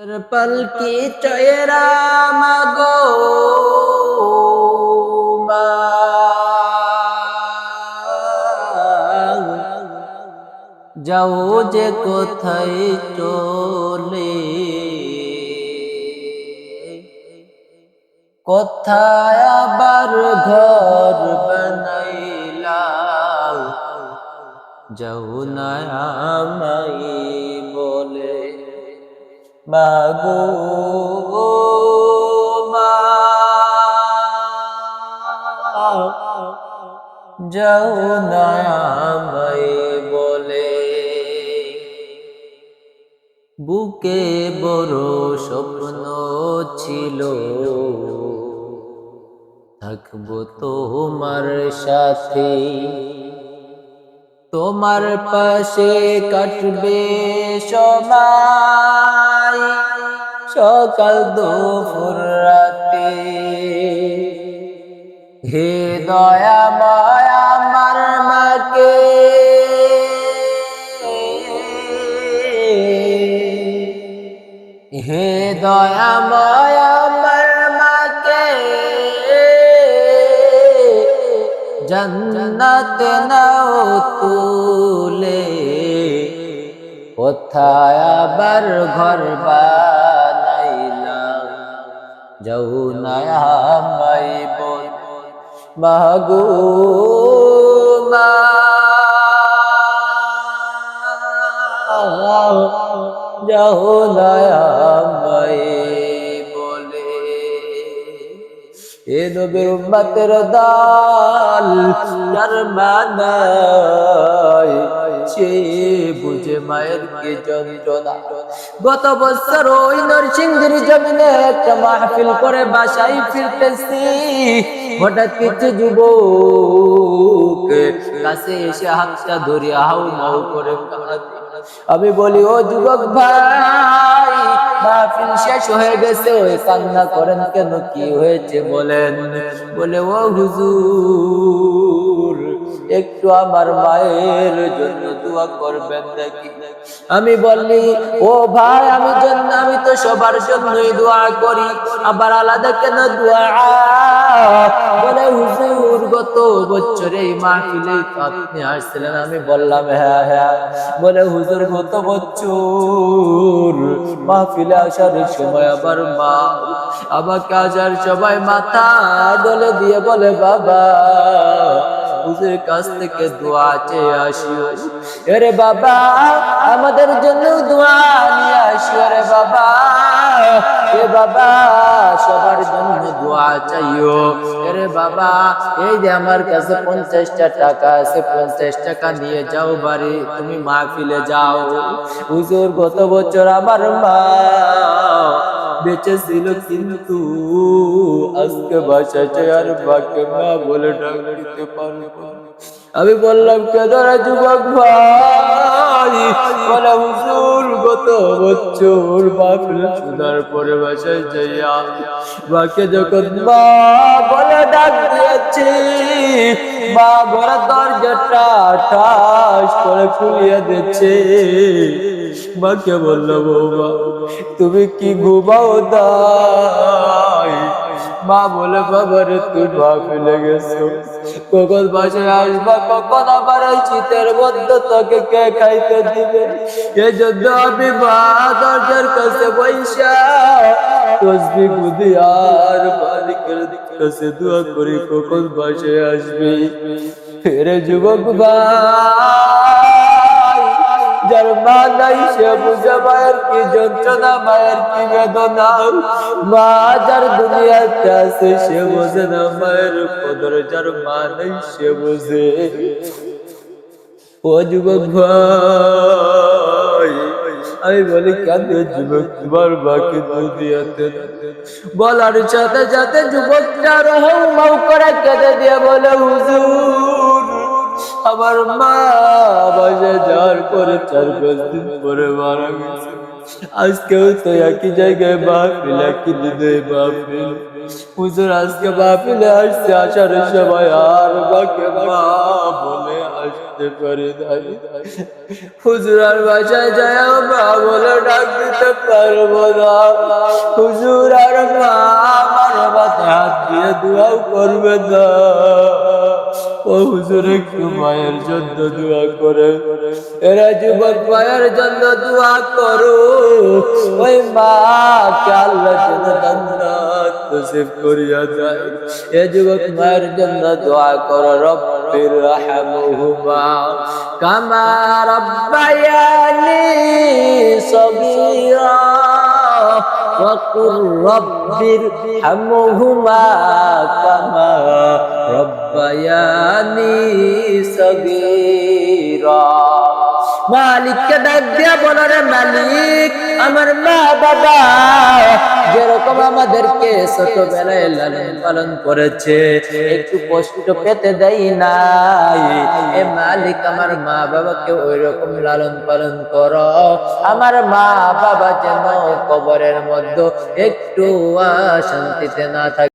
पलकी चेहरा मागो মা, যাও যে কোথায় চলে, কোথায় আবার ঘর বানাইলা, যাও না আমায় বলে মাগো মা, যাও না আমায় বলে। বুকে বড় স্বপ্ন ছিল, থাকবো তোমার সাথে, তোমার পাশে কাটবে সময়, সকাল দুপুর রাতে। হে দয়াময় আমার মাকে, হে দয়াময় আমার মাকে, জান্নাতে নাও তুলে, কোথায় আবার ঘর বানাইলা, যাও না আমায় বল মাগো মা, যাও না আমায় বলে। এ নবীর উম্মতের দল যার মা নাই, সে বুঝে মায়ের কি যন্ত্রণা। গত বছর ওই নরসিংদীর জমিনে একটা মাহফিল করে বাসায় ফিরতেছি, হঠাৎ কিছু যুবক কাছে এসে হাতটা ধরে হাউ মাউ করে কাঁদে। আমি বলি, ও যুবক ভাই, মাহফিল শেষ হয়ে গেছে, ওই কান্না করেন কেন, কি হয়েছে বলেন? বলে, ও হুজুর, একটু আমার মায়ের জন্য দোয়া করবেন নাকি? আমি বললি, ও ভাই, আমি তো সবার জন্যই দোয়া করি, আবার আলাদা কেন দোয়া? বলে, হুজুর, গত বছর এই মাহফিলে আপনি আসছিলেন। আমি বললাম, হ্যাঁ হ্যাঁ। বলে, হুজুর, গত বছর মাহফিলে আসার সময় আবার মা আমাকে আসার সবাই মাথা গলে দিয়ে বলে, বাবা, হুজুরের কাছ থেকে দোয়া চেয়ে আসিও। আরে বাবা, আমাদের জন্য দোয়া নিয়ে আসিও রে বাবা, এ বাবা, সবার জন্য দোয়া চাইও। আরে বাবা, এই যে আমার কাছে 50টা টাকা আছে, 50 টাকা নিয়ে যাও বাড়ি, তুমি মাহফিলে যাও। হুজুর, গত বছর আমার মা বেঁচে ছিল, কিন্তু আজকে বাসায় আর মাকে মা বলে ডাক দিতে পারবো। আমি বললাম, কেদারা যুবক ভাই? বলে, হুজুর, গত বছর মাহফিল শোনার পরে বাসায় যাইয়া মাকে যখন মা বলে ডাক দিয়েছি, মা ঘরের দরজাটা ঠাস করে খুলিয়ে দিচ্ছে। মাকে বললো, বৌমা, তুমি কি ঘুমাও দাই? মা বলে, বাবা রে, তুই মাহফিলে গেছো, কখন বাসায় আসবা, কখন আবার এই শীতের মধ্যে তোকে কে খাইতে দিবে? এই জন্য আমি মা দরজার কাছে বইসা তসবিহ গুদি আর মালিকের কাছে দোয়া করি, কখন বাসায় আসবি। রে যুবক ভাই, যার মা নাই সে বুঝে মায়ের কি যন্ত্রণা, মায়ের কি বেদনা। মা যার দুনিয়াতে আছে সে বোঝে না মায়ের কদর, যার মা নাই সে বোঝে। ও যুবক ভাই, আমি বলি, কেন যুবক তোমার মাকে দুনিয়াতে? বলার সাথে সাথে যুবকটা রহম মাউ করে কেঁদে দিয়ে বলে, হুজুর, আমার মা বাসায় যাওয়ার পরে 4-5 দিন পরে মারা গেছে। আজকেও তো একই জায়গায় মাহফিল, একই দিনে মাহফিল। হুজুর, আজকে মাহফিলে আসছে, আসার সময় আর মাকে মা বলে আসতে করতে পারি নাই। হুজুরের বাসায় যায় মা বলে ডাক দিতে পারবো না। হুজুর আর মা আমার মাথায় হাত দিয়ে দোয়াও করবে না। ও হুজুর একটু মায়ের জন্য দোয়া করে, এরা যুবক মায়ের জন্য দোয়া করো, ওই মা কে আল্লাহ যেন জান্নাত নসিব করিয়া দেয়। এ যুবক মায়ের জন্য দোয়া করো, রব্বির রাহমহুমা কামা রাব্বায়ানি সগীরা وقل رب ارحمهما كما ربياني صغيرا। মালিককে ডাক দিয়া বলো, রে মালিক, আমার মা বাবা যেরকম আমাদেরকে ছোটবেলায় লালন পালন করেছে, একটু কষ্ট পেতে দেই নাই। এ মালিক, আমার মা বাবাকে ওই রকম লালন পালন করো, আমার মা বাবা যেন কবরের মধ্যে একটু শান্তিতে না থাকে।